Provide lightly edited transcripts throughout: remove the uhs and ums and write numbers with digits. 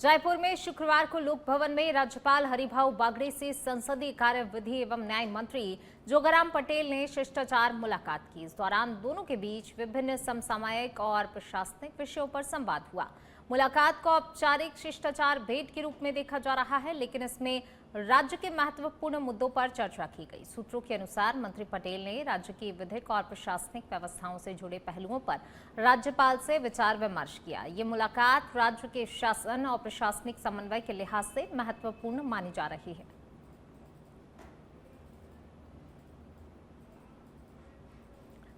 जयपुर में शुक्रवार को लोक भवन में राज्यपाल हरिभाऊ बागड़े से संसदीय कार्य विधि एवं न्याय मंत्री जोगाराम पटेल ने शिष्टाचार मुलाकात की। इस दौरान दोनों के बीच विभिन्न समसामयिक और प्रशासनिक विषयों पर संवाद हुआ। मुलाकात को औपचारिक शिष्टाचार भेंट के रूप में देखा जा रहा है, लेकिन इसमें राज्य के महत्वपूर्ण मुद्दों पर चर्चा की गई। सूत्रों के अनुसार मंत्री पटेल ने राज्य की विधिक और प्रशासनिक व्यवस्थाओं से जुड़े पहलुओं पर राज्यपाल से विचार विमर्श किया। ये मुलाकात राज्य के शासन और प्रशासनिक समन्वय के लिहाज से महत्वपूर्ण मानी जा रही है।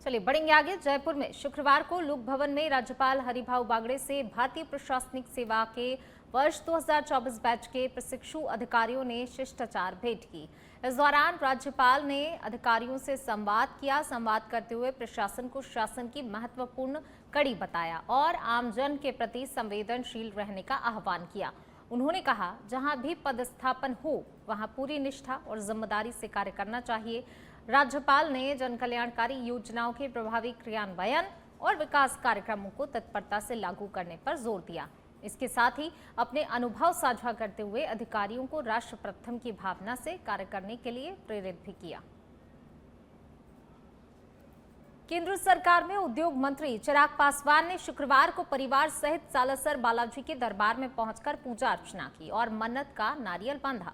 चलिए बढ़ेंगे आगे। जयपुर में शुक्रवार को लोक भवन में राज्यपाल हरिभाऊ बागड़े से भारतीय प्रशासनिक सेवा के वर्ष 2024 बैच के प्रशिक्षु अधिकारियों ने शिष्टाचार भेंट की। इस दौरान राज्यपाल ने अधिकारियों से संवाद किया। संवाद करते हुए प्रशासन को शासन की महत्वपूर्ण कड़ी बताया और आमजन के प्रति संवेदनशील रहने का आह्वान किया। उन्होंने कहा, जहां भी पदस्थापन हो वहां पूरी निष्ठा और जिम्मेदारी से कार्य करना चाहिए। राज्यपाल ने जनकल्याणकारी योजनाओं के प्रभावी क्रियान्वयन और विकास कार्यक्रमों को तत्परता से लागू करने पर जोर दिया। इसके साथ ही अपने अनुभव साझा करते हुए अधिकारियों को राष्ट्र प्रथम की भावना से कार्य करने के लिए प्रेरित भी किया। केंद्र सरकार में उद्योग मंत्री चिराग पासवान ने शुक्रवार को परिवार सहित सालासर बालाजी के दरबार में पहुंचकर पूजा अर्चना की और मन्नत का नारियल बांधा।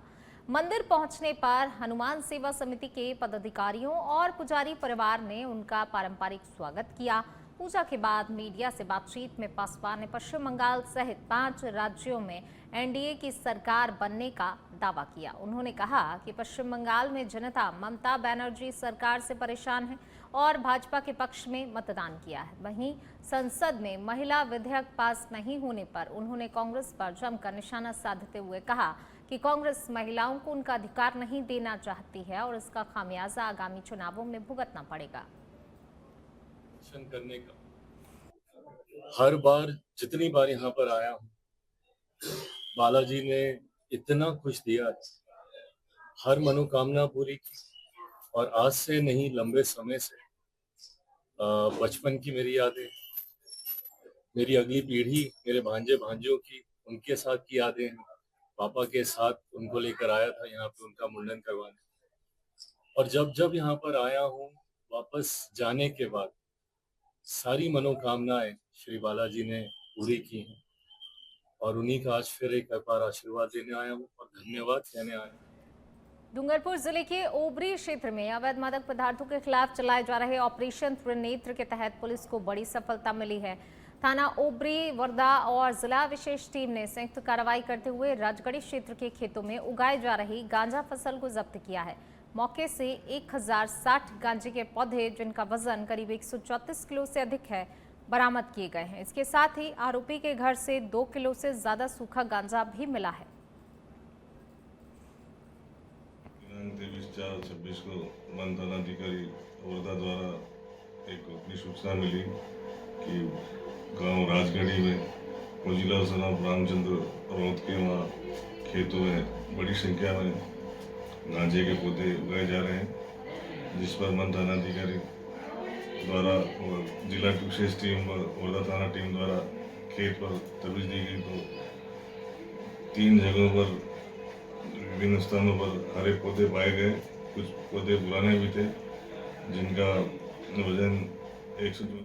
मंदिर पहुंचने पर हनुमान सेवा समिति के पदाधिकारियों और पुजारी परिवार ने उनका पारंपरिक स्वागत किया। पूजा के बाद मीडिया से बातचीत में पासवान ने पश्चिम बंगाल सहित 5 राज्यों में एनडीए की सरकार बनने का दावा किया। उन्होंने कहा कि पश्चिम बंगाल में जनता ममता बनर्जी सरकार से परेशान है और भाजपा के पक्ष में मतदान किया है। वहीं संसद में महिला विधेयक पास नहीं होने पर उन्होंने कांग्रेस पर जमकर निशाना साधते हुए कहा कि कांग्रेस महिलाओं को उनका अधिकार नहीं देना चाहती है और इसका खामियाजा आगामी चुनावों में भुगतना पड़ेगा। करने का हर बार जितनी बार यहाँ पर आया हूँ, बालाजी ने इतना कुछ दिया, हर मनोकामना पूरी की। और आज से नहीं, लंबे समय से बचपन की मेरी यादें, मेरी अगली पीढ़ी, मेरे भांजे भांजियों की, उनके साथ की यादें हैं। पापा के साथ उनको लेकर आया था यहाँ पे उनका मुंडन करवाने, और जब जब यहाँ पर आया हूँ वापस जाने के बाद सारी मनोकामनाएं श्री बालाजी ने पूरी की हैं और उन्हीं का आज फिर एक बार आशीर्वाद देने आया हूँ और धन्यवाद कहने आया हूँ। डूंगरपुर जिले के ओबरी क्षेत्र में अवैध मादक पदार्थों के खिलाफ चलाए जा रहे ऑपरेशन त्रिनेत्र के तहत पुलिस को बड़ी सफलता मिली है। थाना ओबरी, वर्धा और जिला विशेष टीम ने संयुक्त कार्रवाई करते हुए राजगढ़ी क्षेत्र के खेतों में उगाई जा रही गांजा फसल को जब्त किया है। मौके से 1060 गांजे के पौधे, जिनका वजन करीब 134 किलो से अधिक है, बरामद किए गए हैं। इसके साथ ही आरोपी के घर से 2 किलो से ज्यादा सूखा गांजा भी मिला है। 23/4/26 को वन थानाधिकारी वर्धा द्वारा एक अपनी सूचना मिली कि गांव राजगढ़ी में मोजिला सनाब रामचंद्र रौत के वहाँ खेतों में बड़ी संख्या में गांजे के पौधे उगाए जा रहे हैं, जिस पर वन थानाधिकारी द्वारा और जिला विशेष टीम व वर्धा थाना टीम द्वारा खेत पर तजवीज़ दी गई। तो 3 जगहों पर विभिन्न स्थानों पर हरे पौधे पाए गए। कुछ पौधे पुराने भी थे, जिनका वजन 100।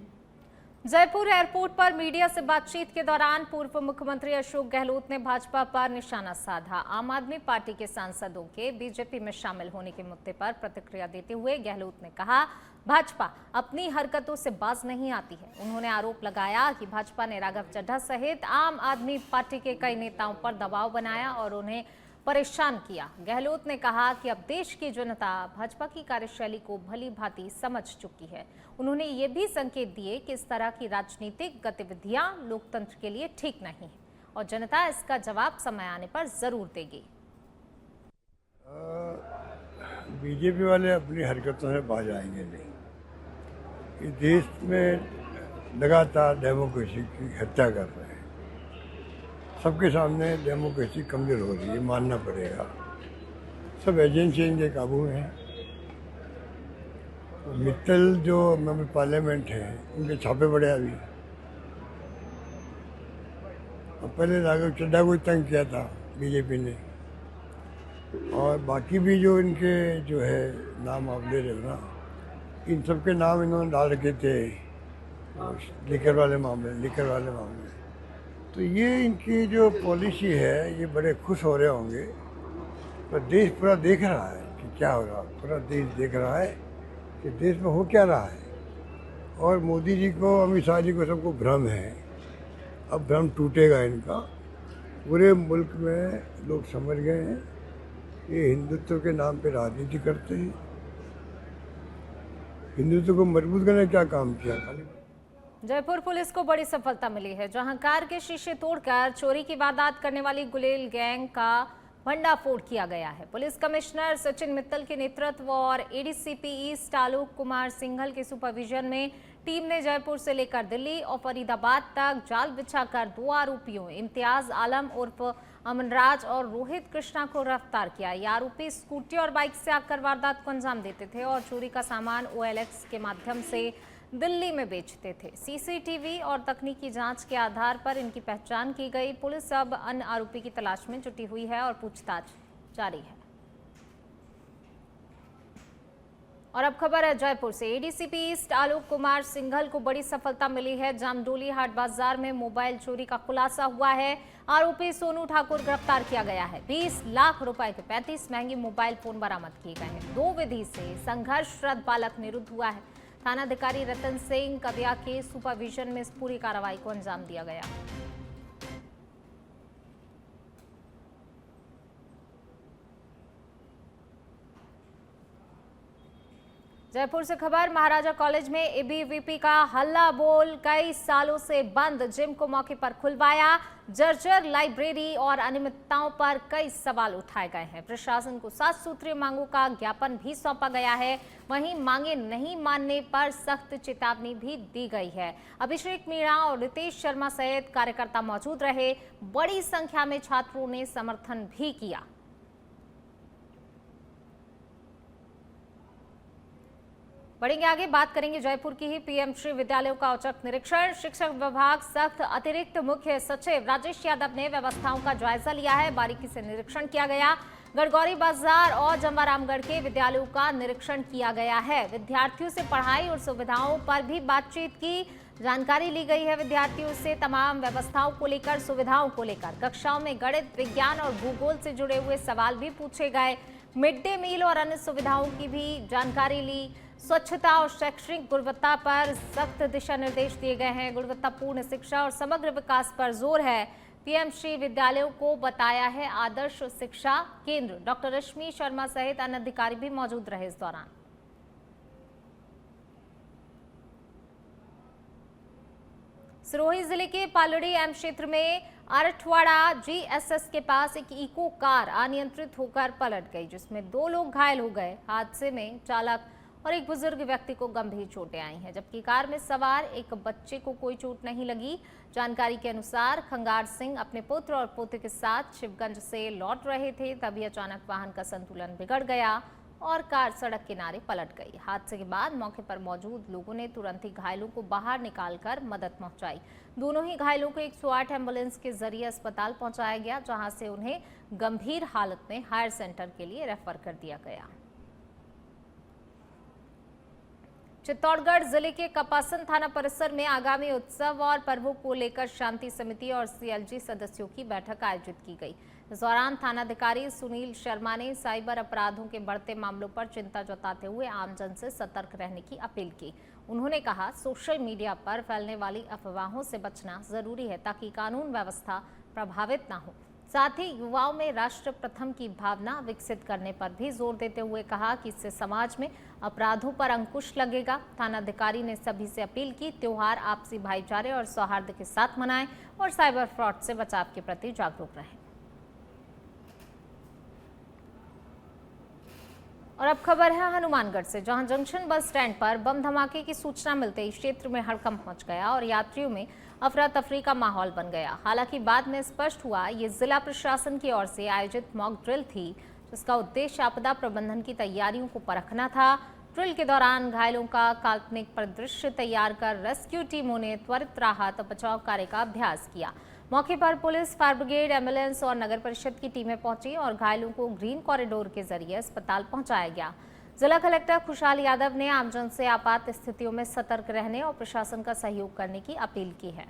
जयपुर एयरपोर्ट पर मीडिया से बातचीत के दौरान पूर्व मुख्यमंत्री अशोक गहलोत ने भाजपा पर निशाना साधा। आम आदमी पार्टी के सांसदों के बीजेपी में शामिल होने के मुद्दे पर प्रतिक्रिया देते हुए गहलोत ने कहा, भाजपा अपनी हरकतों से बाज नहीं आती है। उन्होंने आरोप लगाया कि भाजपा ने राघव चड्ढा सहित आम आदमी पार्टी के कई नेताओं पर दबाव बनाया और उन्हें परेशान किया। गहलोत ने कहा कि अब देश की जनता भाजपा की कार्यशैली को भली भांति समझ चुकी है। उन्होंने ये भी संकेत दिए कि इस तरह की राजनीतिक गतिविधियां लोकतंत्र के लिए ठीक नहीं है और जनता इसका जवाब समय आने पर जरूर देगी। बीजेपी वाले अपनी हरकतों से बाज आएंगे नहीं। इस देश में लगातार डेमोक्रेसी की हत्या कर रहे हैं। सबके सामने डेमोक्रेसी कमजोर हो रही है, मानना पड़ेगा। सब एजेंसियाँ इनके काबू में हैं। तो मित्तल जो मेंबर पार्लियामेंट है, उनके छापे पड़े अभी। पहले राघव चड्ढा को तंग किया था बीजेपी ने, और बाकी भी जो इनके जो है नाम आप ले रहे हो ना, इन सब के नाम इन्होंने डाल रखे थे लीकर वाले मामले। तो ये इनकी जो पॉलिसी है, ये बड़े खुश हो रहे होंगे, पर देश पूरा देख रहा है कि क्या हो रहा है। पूरा देश देख रहा है कि देश में हो क्या रहा है। और मोदी जी को, अमित शाह जी को, सबको भ्रम है। अब भ्रम टूटेगा इनका। पूरे मुल्क में लोग समझ गए हैं ये हिंदुत्व के नाम पे राजनीति करते हैं। हिंदुत्व को मजबूत करने का क्या काम किया? जयपुर पुलिस को बड़ी सफलता मिली है, जहां कार के शीशे तोड़कर चोरी की वारदात करने वाली गुलेल गैंग का भंडाफोड़ किया गया है। पुलिस कमिश्नर सचिन मित्तल के नेतृत्व और एडीसीपी ईस्ट आलोक कुमार सिंघल के सुपरविजन में टीम ने जयपुर से लेकर दिल्ली और फरीदाबाद तक जाल बिछाकर 2 आरोपियों इम्तियाज आलम उर्फ अमनराज और रोहित कृष्णा को गिरफ्तार किया। ये आरोपी स्कूटी और बाइक से आकर वारदात को अंजाम देते थे और चोरी का सामान OLX के माध्यम से दिल्ली में बेचते थे। सीसीटीवी और तकनीकी जांच के आधार पर इनकी पहचान की गई। पुलिस अब अन्य आरोपी की तलाश में जुटी हुई है और पूछताछ जारी है। और अब खबर है जयपुर से। एडीसीपी ईस्ट आलोक कुमार सिंघल को बड़ी सफलता मिली है। जामडोली हाट बाजार में मोबाइल चोरी का खुलासा हुआ है। आरोपी सोनू ठाकुर गिरफ्तार किया गया है। 20 लाख रुपए के 35 महंगे मोबाइल फोन बरामद किए गए हैं। 2 विधि से संघर्षरत बालक निरुद्ध हुआ है। थानाधिकारी रतन सिंह कबिया के सुपरविजन में इस पूरी कार्रवाई को अंजाम दिया गया। जयपुर से खबर, महाराजा कॉलेज में एबीवीपी का हल्ला बोल। कई सालों से बंद जिम को मौके पर खुलवाया। जर्जर लाइब्रेरी और अनियमितताओं पर कई सवाल उठाए गए हैं। प्रशासन को 7 सूत्रीय मांगों का ज्ञापन भी सौंपा गया है। वहीं मांगे नहीं मानने पर सख्त चेतावनी भी दी गई है। अभिषेक मीणा और रितेश शर्मा सहित कार्यकर्ता मौजूद रहे। बड़ी संख्या में छात्रों ने समर्थन भी किया। बढ़ेंगे आगे, बात करेंगे जयपुर की ही पीएमश्री विद्यालयों का औचक निरीक्षण। शिक्षक विभाग सख्त अतिरिक्त मुख्य सचिव राजेश यादव ने व्यवस्थाओं का जायजा लिया है। बारीकी से निरीक्षण किया गया। गड़गौरी बाजार और जमवारामगढ़ के विद्यालयों का निरीक्षण किया गया है। विद्यार्थियों से पढ़ाई और सुविधाओं पर भी बातचीत की जानकारी ली गई है। विद्यार्थियों से तमाम व्यवस्थाओं को लेकर, सुविधाओं को लेकर, कक्षाओं में गणित, विज्ञान और भूगोल से जुड़े हुए सवाल भी पूछे गए। मिड डे मील और अन्य सुविधाओं की भी जानकारी ली। स्वच्छता और शैक्षणिक गुणवत्ता पर सख्त दिशा निर्देश दिए गए हैं। गुणवत्तापूर्ण शिक्षा और समग्र विकास पर जोर है। पीएमश्री विद्यालयों को बताया है आदर्श शिक्षा केंद्र। डॉक्टर रश्मि शर्मा सहित अन्य अधिकारी भी मौजूद रहे इस दौरान। सिरोही जिले के पालड़ी एम क्षेत्र में अरठवाड़ा जीएसएस के पास एक इको कार अनियंत्रित होकर पलट गई, जिसमें 2 लोग घायल हो गए। हादसे में चालक और एक बुजुर्ग व्यक्ति को गंभीर चोटें आई हैं, जबकि कार में सवार एक बच्चे को कोई चोट नहीं लगी। जानकारी के अनुसार खंगार सिंह अपने पुत्र और पोते के साथ शिवगंज से लौट रहे थे, तभी अचानक वाहन का संतुलन बिगड़ गया और कार सड़क किनारे पलट गई। हादसे के बाद मौके पर मौजूद लोगों ने तुरंत ही घायलों को बाहर निकालकर मदद पहुंचाई। दोनों ही घायलों को 108 एम्बुलेंस के जरिए अस्पताल पहुंचाया गया, जहां से उन्हें गंभीर हालत में हायर सेंटर के लिए रेफर कर दिया गया। चित्तौड़गढ़ जिले के कपासन थाना परिसर में आगामी उत्सव और पर्वों को लेकर शांति समिति और सीएलजी सदस्यों की बैठक आयोजित की गई। इस दौरान थानाधिकारी सुनील शर्मा ने साइबर अपराधों के बढ़ते मामलों पर चिंता जताते हुए आमजन से सतर्क रहने की अपील की। उन्होंने कहा, सोशल मीडिया पर फैलने वाली अफवाहों से बचना जरूरी है ताकि कानून व्यवस्था प्रभावित न हो। साथ ही युवाओं में राष्ट्र प्रथम की भावना विकसित करने पर भी जोर देते हुए कहा कि इससे समाज में अपराधों पर अंकुश लगेगा। थानाधिकारी ने सभी से अपील की, त्योहार आपसी भाईचारे और सौहार्द के साथ मनाएं और साइबर फ्रॉड से बचाव के प्रति जागरूक रहें। और अब खबर है हनुमानगढ़ से, जहां जंक्शन बस स्टैंड पर बम धमाके की सूचना मिलते ही क्षेत्र में हड़कंप मच गया और यात्रियों में अफरा तफरी का माहौल बन गया। हालांकि बाद में स्पष्ट हुआ ये जिला प्रशासन की ओर से आयोजित मॉक ड्रिल थी, जिसका उद्देश्य आपदा प्रबंधन की तैयारियों को परखना था। ड्रिल के दौरान घायलों का काल्पनिक परिदृश्य तैयार कर रेस्क्यू टीमों ने त्वरित राहत और बचाव कार्य का अभ्यास किया। मौके पर पुलिस, फायर ब्रिगेड, एम्बुलेंस और नगर परिषद की टीमें पहुंची और घायलों को ग्रीन कॉरिडोर के जरिए अस्पताल पहुंचाया गया। जिला कलेक्टर खुशहाल यादव ने आमजन से आपात स्थितियों में सतर्क रहने और प्रशासन का सहयोग करने की अपील की है।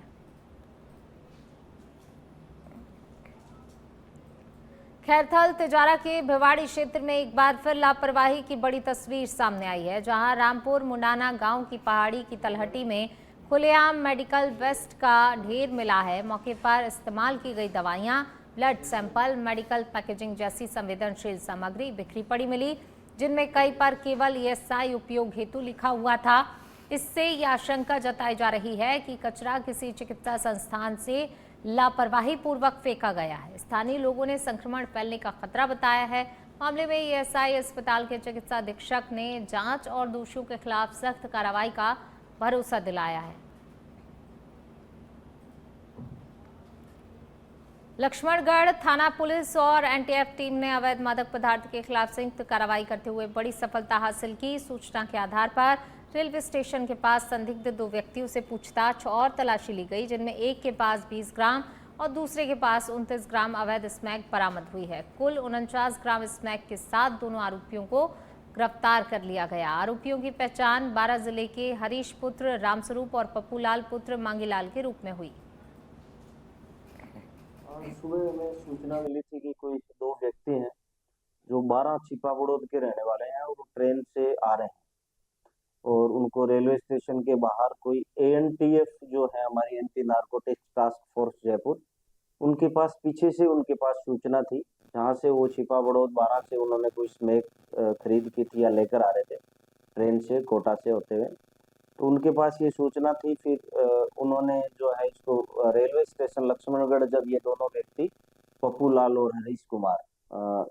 खैरथल तिजारा के भिवाड़ी क्षेत्र में एक बार फिर लापरवाही की बड़ी तस्वीर सामने आई है, जहां रामपुर मुंडाना गांव की पहाड़ी की तलहटी में खुलेआम मेडिकल वेस्ट का ढेर मिला है। मौके पर इस्तेमाल की गई दवाइयां, ब्लड सैंपल, मेडिकल पैकेजिंग जैसी संवेदनशील सामग्री बिखरी पड़ी मिली, जिनमें कई पर केवल ईएसआई उपयोग हेतु लिखा हुआ था। इससे यह आशंका जताई जा रही है कि कचरा किसी चिकित्सा संस्थान से लापरवाही पूर्वक फेंका गया है। स्थानीय लोगों ने संक्रमण फैलने का खतरा बताया है। मामले में ईएसआई अस्पताल के चिकित्सा अधीक्षक ने जांच और दोषियों के खिलाफ सख्त कार्रवाई का भरोसा दिलाया है। लक्ष्मणगढ़ थाना पुलिस और एनटीएफ टीम ने अवैध मादक पदार्थ के खिलाफ संयुक्त कार्रवाई करते हुए बड़ी सफलता हासिल की। सूचना के आधार पर रेलवे स्टेशन के पास संदिग्ध 2 व्यक्तियों से पूछताछ और तलाशी ली गई, जिनमें एक के पास 20 ग्राम और दूसरे के पास 29 ग्राम अवैध स्मैक बरामद हुई है। कुल 49 ग्राम स्मैक के साथ दोनों आरोपियों को गिरफ्तार कर लिया गया। आरोपियों की पहचान 12 जिले के हरीश पुत्र रामस्वरूप और पप्पूलाल पुत्र मांगीलाल के रूप में हुई। आज सुबह हमें सूचना मिली थी कि कोई 2 व्यक्ति हैं जो 12 छिपा बड़ौद के रहने वाले हैं और ट्रेन से आ रहे हैं और उनको रेलवे स्टेशन के बाहर कोई एएनटीएफ जो है हमारी anti narcotics task force Jaipur, उनके पास पीछे से उनके पास सूचना थी, जहां से वो छिपा बड़ौद 12 से उन्होंने कोई स्मैक खरीद की थी या लेकर आ रहे थे ट्रेन से कोटा से होते हुए। तो उनके पास ये सूचना थी। फिर उन्होंने जो है इसको रेलवे स्टेशन लक्ष्मणगढ़, जब ये दोनों व्यक्ति पप्पूलाल और हरीश कुमार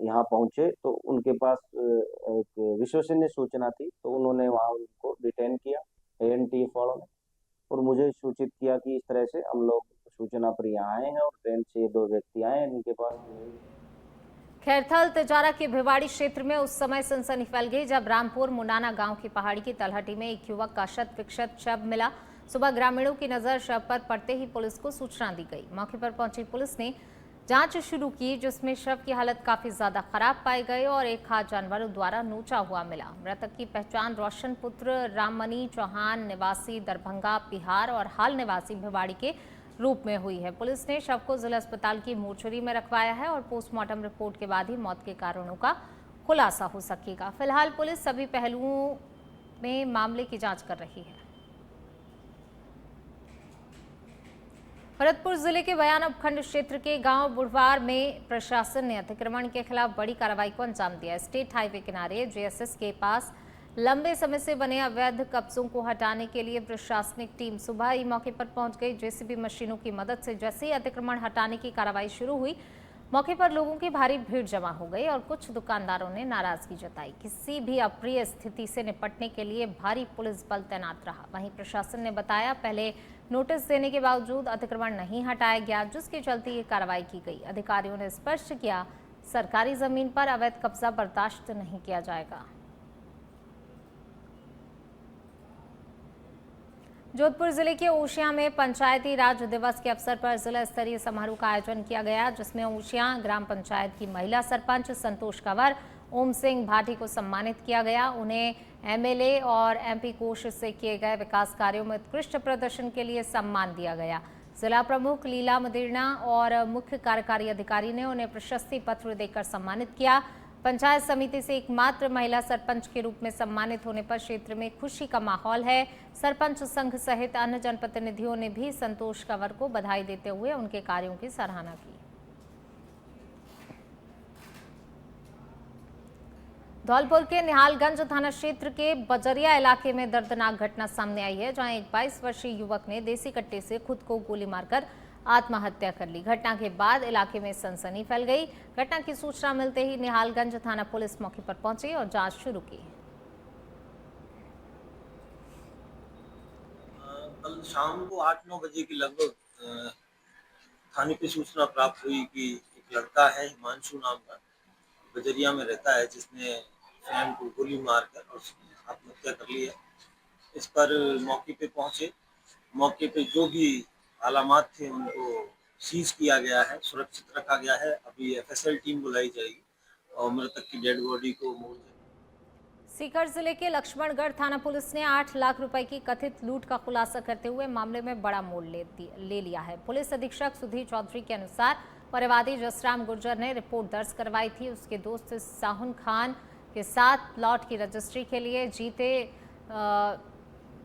यहाँ पहुंचे तो उनके पास एक विश्वसनीय सूचना थी, तो उन्होंने वहाँ उनको डिटेन किया एएनटीएफ वालों ने और मुझे सूचित किया कि इस तरह से हम लोग सूचना पर यहाँ आए हैं और ट्रेन से ये 2 व्यक्ति आए हैं इनके पास। खैरथल तिजारा के भिवाड़ी क्षेत्र में उस समय सनसनी फैल गई जब रामपुर मुंडाना गांव की पहाड़ी की तलहटी में एक युवक का शत विक्षत शव मिला। सुबह ग्रामीणों की नजर शव पर पड़ते ही पुलिस को सूचना दी गई। मौके पर पहुंची पुलिस ने जांच शुरू की, जिसमें शव की हालत काफी ज्यादा खराब पाई गई और एक हाथ जानवरों द्वारा नोचा हुआ मिला। मृतक की पहचान रोशन पुत्र राममणि चौहान निवासी दरभंगा बिहार और हाल निवासी भिवाड़ी के रूप में हुई है। पुलिस ने शव को जिला अस्पताल की मोर्चरी में रखवाया है और पोस्टमार्टम रिपोर्ट के बाद ही मौत के कारणों का खुलासा हो सकेगा। फिलहाल पुलिस सभी पहलुओं में मामले की जांच कर रही है। भरतपुर जिले के बयान उपखंड क्षेत्र के गांव बुढ़वार में प्रशासन ने अतिक्रमण के खिलाफ बड़ी कार्रवाई को अंजाम दिया। स्टेट हाईवे किनारे जेएसएस के पास लंबे समय से बने अवैध कब्जों को हटाने के लिए प्रशासनिक टीम सुबह ही मौके पर पहुंच गई। जेसीबी मशीनों की मदद से जैसे ही अतिक्रमण हटाने की कार्रवाई शुरू हुई, मौके पर लोगों की भारी भीड़ जमा हो गई और कुछ दुकानदारों ने नाराजगी जताई। किसी भी अप्रिय स्थिति से निपटने के लिए भारी पुलिस बल तैनात रहा। वहीं प्रशासन ने बताया पहले नोटिस देने के बावजूद अतिक्रमण नहीं हटाया गया, जिसके चलते ये कार्रवाई की गई। अधिकारियों ने स्पष्ट किया, सरकारी जमीन पर अवैध कब्जा बर्दाश्त नहीं किया जाएगा। जोधपुर जिले के ओशिया में पंचायती राज दिवस के अवसर पर जिला स्तरीय समारोह का आयोजन किया गया, जिसमें ओशिया ग्राम पंचायत की महिला सरपंच संतोष कंवर ओम सिंह भाटी को सम्मानित किया गया। उन्हें एमएलए और एमपी कोष से किए गए विकास कार्यों में उत्कृष्ट प्रदर्शन के लिए सम्मान दिया गया। जिला प्रमुख लीला मदेरना और मुख्य कार्यकारी अधिकारी ने उन्हें प्रशस्ति पत्र देकर सम्मानित किया। पंचायत समिति से एकमात्र महिला सरपंच के रूप में सम्मानित होने पर क्षेत्र में खुशी का माहौल है। सरपंच संघ सहित अन्य जनप्रतिनिधियों ने भी संतोष कंवर को बधाई देते हुए उनके कार्यों की सराहना की। धौलपुर के निहालगंज थाना क्षेत्र के बजरिया इलाके में दर्दनाक घटना सामने आई है, जहां एक 22 वर्षीय युवक ने देसी कट्टे से खुद को गोली मारकर आत्महत्या कर ली। घटना के बाद इलाके में सनसनी फैल गई। घटना की सूचना मिलते ही निहालगंज थाना पुलिस मौके पर पहुंची और जांच शुरू की। कल शाम को 8-9 बजे के लगभग थाने पे सूचना प्राप्त हुई कि एक लड़का है हिमांशु नाम का, बजरिया में रहता है, जिसने स्वयं को गोली मारकर और आत्महत्या कर ली है। इस पर मौके पे पहुंचे, मौके पे जो भी अलामात थे उनको सीज किया गया है, सुरक्षित रखा गया है। अभी एफएसएल टीम बुलाई जाएगी और मृतक की डेड बॉडी को मोर्चे। सीकर जिले के लक्ष्मणगढ़ थाना पुलिस ने 8 लाख रुपए की कथित लूट का खुलासा करते हुए मामले में बड़ा मोड़ ले लिया है। पुलिस अधीक्षक सुधीर चौधरी के अनुसार परिवादी जसराम गुर्जर ने रिपोर्ट दर्ज करवाई थी। उसके दोस्त साहुन खान के साथ प्लॉट की रजिस्ट्री के लिए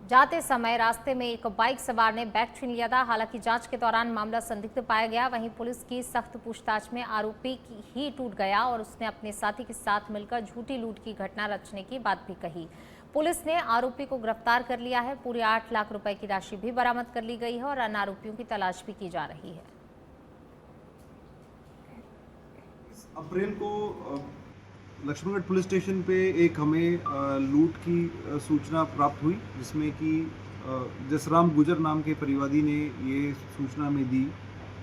जाते समय रास्ते में एक बाइक सवार ने बैग छीन लिया था। हालांकि जांच के दौरान मामला संदिग्ध पाया गया। वहीं पुलिस की सख्त पूछताछ में आरोपी ही टूट गया और उसने अपने साथी के साथ मिलकर झूठी लूट की घटना रचने की बात भी कही। पुलिस ने आरोपी को गिरफ्तार कर लिया है। पूरे 8 लाख रुपए की राशि भी बरामद कर ली गई है और अन्य आरोपियों की तलाश भी की जा रही है। अप्रैल को लक्ष्मणगढ़ पुलिस स्टेशन पे एक हमें लूट की सूचना प्राप्त हुई, जिसमें कि जसराम गुर्जर नाम के परिवादी ने ये सूचना में दी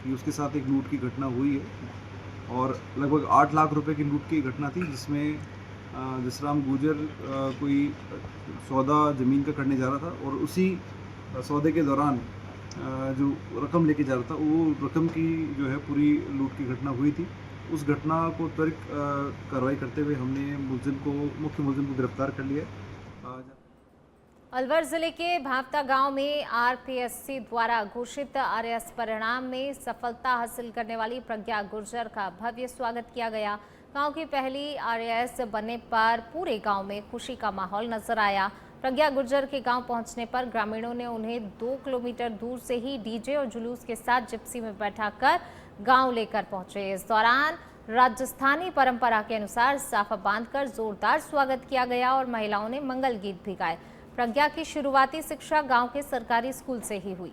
कि उसके साथ एक लूट की घटना हुई है और लगभग 8 लाख रुपए की लूट की घटना थी, जिसमें जसराम गुर्जर कोई सौदा ज़मीन का करने जा रहा था और उसी सौदे के दौरान जो रकम लेके जा रहा था वो रकम की जो है पूरी लूट की घटना हुई थी। उस घटना को त्वरित कार्रवाई करते हुए हमने मुख्य मुलजिम को गिरफ्तार कर लिया। अलवर जिले के भावता गांव में आरपीएससी द्वारा घोषित आरएएस परिणाम में सफलता हासिल करने वाली प्रज्ञा गुर्जर का भव्य स्वागत किया गया। गांव की पहली आरएएस बनने पर पूरे गांव में खुशी का माहौल नजर आया। प्रज्ञा गुर्जर के गांव पहुंचने पर ग्रामीणों ने उन्हें 2 किलोमीटर दूर से ही डीजे और जुलूस के साथ जिप्सी में बैठाकर गांव लेकर पहुंचे। इस दौरान राजस्थानी परंपरा के अनुसार साफा बांधकर जोरदार स्वागत किया गया और महिलाओं ने मंगल गीत भी गाए। प्रज्ञा की शुरुआती शिक्षा गांव के सरकारी स्कूल से ही हुई।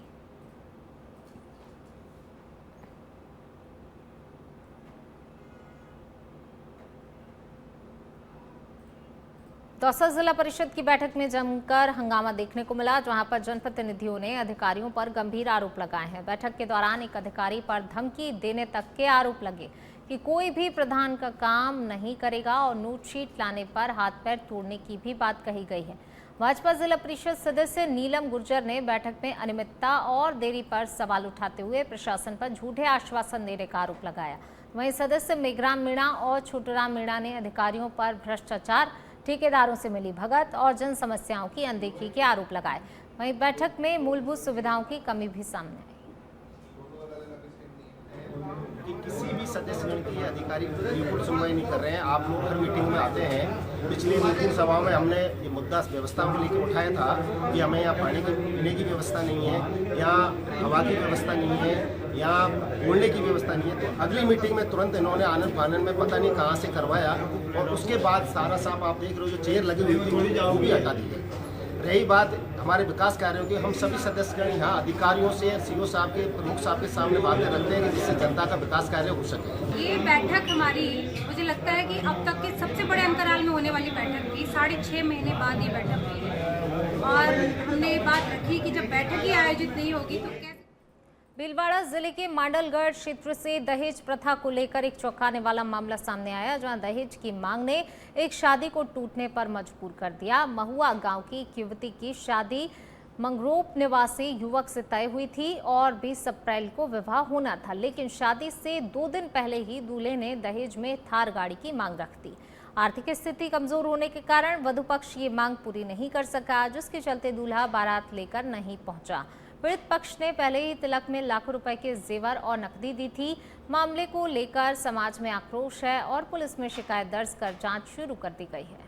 दौसा जिला परिषद की बैठक में जमकर हंगामा देखने को मिला, जहां पर जनप्रतिनिधियों ने अधिकारियों पर गंभीर आरोप लगाए हैं। बैठक के दौरान एक अधिकारी पर धमकी देने तक के आरोप लगे कि कोई भी प्रधान का काम नहीं करेगा और नोट शीट लाने पर हाथ पैर तोड़ने की भी बात कही गई है। भाजपा जिला परिषद सदस्य नीलम गुर्जर ने बैठक में अनियमितता और देरी पर सवाल उठाते हुए प्रशासन पर झूठे आश्वासन देने का आरोप लगाया। वहीं सदस्य मेघराम मीणा और छोटूराम मीणा ने अधिकारियों पर भ्रष्टाचार, ठेकेदारों से मिली भगत और जन समस्याओं की अनदेखी के आरोप लगाए। वहीं बैठक में मूलभूत सुविधाओं की कमी भी सामने आई। कि किसी भी सदस्य की अधिकारी बिल्कुल सुनवाई नहीं कर रहे हैं। आप लोग हर मीटिंग में आते हैं। पिछली मीटिंग सभा में हमने ये मुद्दा व्यवस्था को लेकर उठाया था कि हमें यहाँ पानी की पीने की व्यवस्था नहीं है, यहाँ हवा की व्यवस्था नहीं है, यहाँ बोलने की व्यवस्था नहीं है। तो अगली मीटिंग में तुरंत इन्होंने आनंद फानन में पता नहीं कहाँ से करवाया और उसके बाद सारा साफ आप देख रहे हो जो चेयर लगी हुई थी वो भी हटा दी गई। रही बात हमारे विकास कार्यों की, हम सभी सदस्यगण यहाँ अधिकारियों से सीओ साहब के, प्रमुख साहब के सामने बातें रखते हैं कि जिससे जनता का विकास कार्य हो सके। ये बैठक हमारी, मुझे लगता है कि अब तक के सबसे बड़े अंतराल में होने वाली बैठक थी। 6.5 महीने बाद ये बैठक हुई है और हमने ये बात रखी कि जब बैठक ही आयोजित नहीं होगी तो कैसे। भीलवाड़ा जिले के मांडलगढ़ क्षेत्र से दहेज प्रथा को लेकर एक चौंकाने वाला मामला सामने आया, जहां दहेज की मांग ने एक शादी को टूटने पर मजबूर कर दिया। महुआ गांव की एक युवती की शादी मंगरोप निवासी युवक से तय हुई थी और 20 अप्रैल को विवाह होना था, लेकिन शादी से 2 दिन पहले ही दूल्हे ने दहेज में थार गाड़ी की मांग रख दी। आर्थिक स्थिति कमजोर होने के कारण वधु पक्ष ये मांग पूरी नहीं कर सका, जिसके चलते दूल्हा बारात लेकर नहीं पहुंचा। पीड़ित पक्ष ने पहले ही तिलक में लाखों रुपए के जेवर और नकदी दी थी। मामले को लेकर समाज में आक्रोश है और पुलिस में शिकायत दर्ज कर जांच शुरू कर दी गई है।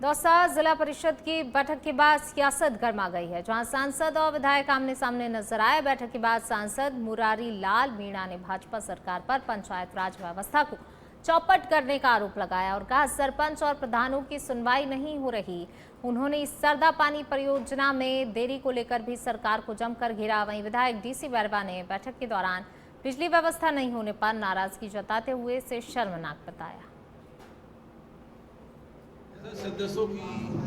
दौसा जिला परिषद की बैठक के बाद सियासत गर्मा गई है, जहां सांसद और विधायक आमने सामने नजर आए। बैठक के बाद सांसद मुरारी लाल मीणा ने भाजपा सरकार पर पंचायत राज व्यवस्था को चौपट करने का आरोप लगाया और कहा सरपंच और प्रधानों की सुनवाई नहीं हो रही। उन्होंने इस सरदा पानी परियोजना में देरी को लेकर भी सरकार को जमकर घेरा। वहीं विधायक डीसी बैरवा ने बैठक के दौरान बिजली व्यवस्था नहीं होने पर नाराजगी जताते हुए इसे शर्मनाक बताया। सदस्यों की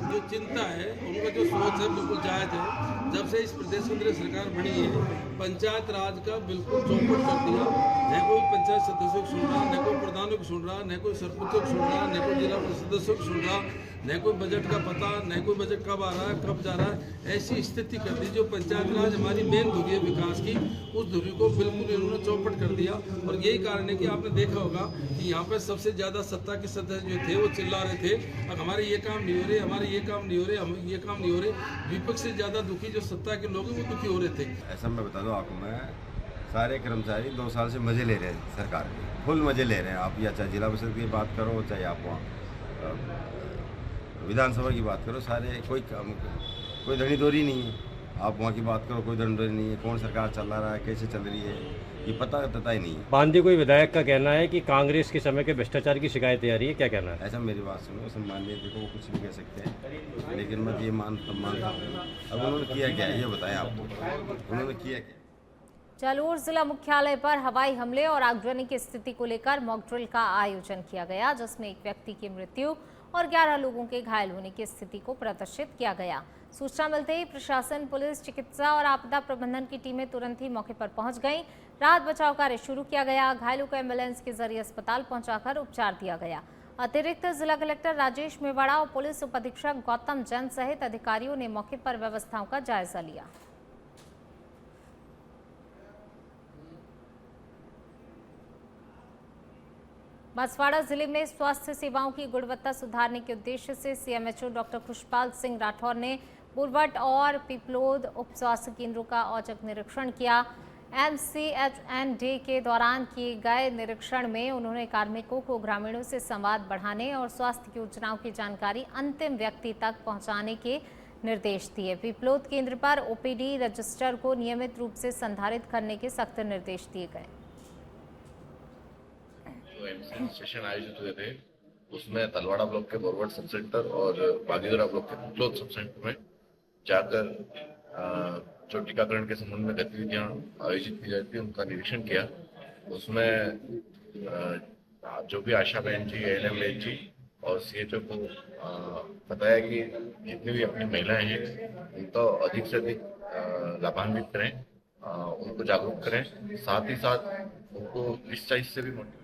जो चिंता है, उनका जो सोच है बिल्कुल जायज है। जब से इस प्रदेश में सरकार बनी है, पंचायत राज का बिल्कुल चौपट कर दिया। न कोई पंचायत सदस्यों को सुन रहा, न कोई प्रधानों को सुन रहा, न कोई सरपंचों को सुन रहा, न कोई जिला परिषद सदस्यों को सुन रहा। न कोई बजट का पता, न कोई बजट कब आ रहा है कब जा रहा है। ऐसी स्थिति कर दी जो पंचायत राज हमारी मेन धुरी है विकास की, उस धुरी को बिल्कुल इन्होंने चौपट कर दिया। और यही कारण है कि आपने देखा होगा कि यहाँ पर सबसे ज़्यादा सत्ता के सदस्य जो थे वो चिल्ला रहे थे अब हमारे ये काम नहीं हो रहे, हमारे ये काम नहीं हो रहे, हम ये काम नहीं हो रहे। विपक्ष से ज़्यादा दुखी जो सत्ता के लोग हैं वो दुखी हो रहे थे। ऐसा मैं बता दूं आपको, मैं सारे कर्मचारी 2 साल से मज़े ले रहे हैं, सरकार के फुल मज़े ले रहे हैं। आप या चाहे जिला परिषद की बात करो, चाहे आप वहाँ विधानसभा की बात करो, सारे कोई धनी दोरी नहीं है। आप वहाँ की बात करो, कोई धनी दोरी नहीं है। कौन सरकार चल रहा है, कैसे चल रही है, ये पता ही नहीं है। बांदी कोई विधायक का कहना है कि कांग्रेस के समय के भ्रष्टाचार की शिकायतें आ रही है, क्या कहना है? ऐसा मेरी बात सुनो, सम्माननीय देखो वो कुछ भी कह सकते हैं, लेकिन मैं ये मानता हूँ अब उन्होंने किया क्या है ये बताएं आपको, उन्होंने किया क्या? जालोर जिला मुख्यालय पर हवाई हमले और आगजनी की स्थिति को लेकर मॉक ड्रिल का आयोजन किया गया, जिसमें एक व्यक्ति की मृत्यु और 11 लोगों के घायल होने की स्थिति को प्रदर्शित किया गया। सूचना मिलते ही प्रशासन, पुलिस, चिकित्सा और आपदा प्रबंधन की टीमें तुरंत ही मौके पर पहुंच गईं। राहत बचाव कार्य शुरू किया गया। घायलों को एम्बुलेंस के जरिए अस्पताल पहुंचाकर उपचार दिया गया। अतिरिक्त जिला कलेक्टर राजेश मेवाड़ा और पुलिस उप अधीक्षक गौतम जैन सहित अधिकारियों ने मौके पर व्यवस्थाओं का जायजा लिया। बांसवाड़ा जिले में स्वास्थ्य सेवाओं की गुणवत्ता सुधारने के उद्देश्य से सीएमएचओ डॉक्टर खुशपाल सिंह राठौर ने बुरवट और पिपलोद उप स्वास्थ्य केंद्रों का औचक निरीक्षण किया। MCHN डे के दौरान किए गए निरीक्षण में उन्होंने कार्मिकों को ग्रामीणों से संवाद बढ़ाने और स्वास्थ्य योजनाओं की जानकारी अंतिम व्यक्ति तक पहुंचाने के निर्देश दिए। पिपलोद केंद्र पर OPD रजिस्टर को नियमित रूप से संधारित करने के सख्त निर्देश दिए गए। जो सेशन आयोजित हुए थे उसमें तलवाड़ा ब्लॉक के बोरवट सब सेंटर और बागीदरा ब्लॉक के पिपलोद सब सेंटर में जाकर जो टीकाकरण के संबंध में गतिविधियां आयोजित की जाती है उनका निरीक्षण किया। उसमें जो भी आशा बहन जी, ANM बहन जी और CHO को बताया कि जितनी भी अपनी महिलाएं हैं उनको अधिक से अधिक लाभान्वित करें, उनको जागरूक करें, साथ ही साथ उनको इस चीज से भी मोटिवेट।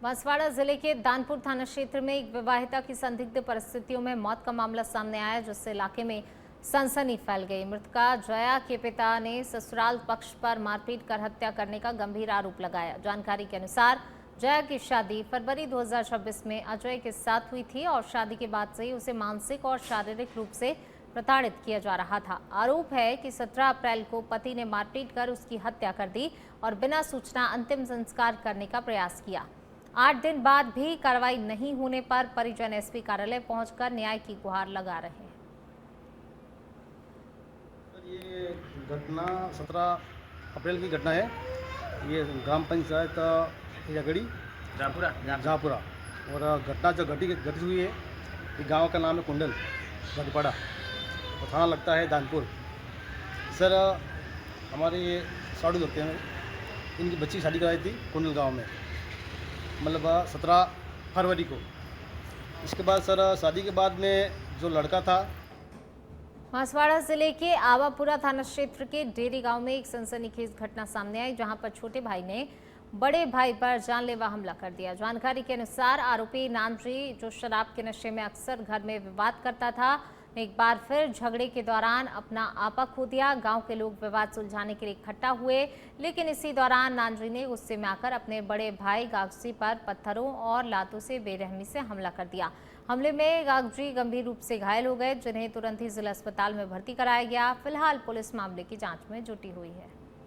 बांसवाड़ा जिले के दानपुर थाना क्षेत्र में एक विवाहिता की संदिग्ध परिस्थितियों में मौत का मामला सामने आया, जिससे इलाके में सनसनी फैल गई। मृतका जया के पिता ने ससुराल पक्ष पर मारपीट कर हत्या करने का गंभीर आरोप लगाया। जानकारी के अनुसार जया की शादी फरवरी 2026 में अजय के साथ हुई थी और शादी के बाद से ही उसे मानसिक और शारीरिक रूप से प्रताड़ित किया जा रहा था। आरोप है कि 17 अप्रैल को पति ने मारपीट कर उसकी हत्या कर दी और बिना सूचना अंतिम संस्कार करने का प्रयास किया। 8 दिन बाद भी कार्रवाई नहीं होने पर परिजन SP कार्यालय पहुंचकर न्याय की गुहार लगा रहे हैं। ये घटना 17 अप्रैल की घटना है। ये ग्राम पंचायत यगड़ी जहाँपुरा और घटना जो घटित हुई है, ये गांव का नाम है कुंडल गढ़पाड़ा और थाना लगता है दानपुर। सर हमारे ये साधु लगते हैं, इनकी बच्ची शादी कराई थी कुंडल गांव में, मतलब 17 फरवरी को। इसके बाद सर शादी के बाद में जो लड़का था। बांसवाड़ा जिले के आवापुरा थाना क्षेत्र के डेरी गांव में एक सनसनीखेज घटना सामने आई, जहां पर छोटे भाई ने बड़े भाई पर जानलेवा हमला कर दिया। जानकारी के अनुसार आरोपी नानजी, जो शराब के नशे में अक्सर घर में विवाद करता था, एक बार फिर झगड़े के दौरान अपना आपा खो दिया। गांव के लोग विवाद सुलझाने के लिए इकट्ठा हुए, लेकिन इसी दौरान नानजी ने गुस्से में आकर अपने बड़े भाई गागजी पर पत्थरों और लातों से बेरहमी से हमला कर दिया। हमले में गागजी गंभीर रूप से घायल हो गए, जिन्हें तुरंत ही जिला अस्पताल में भर्ती कराया गया। फिलहाल पुलिस मामले की जांच में जुटी हुई है।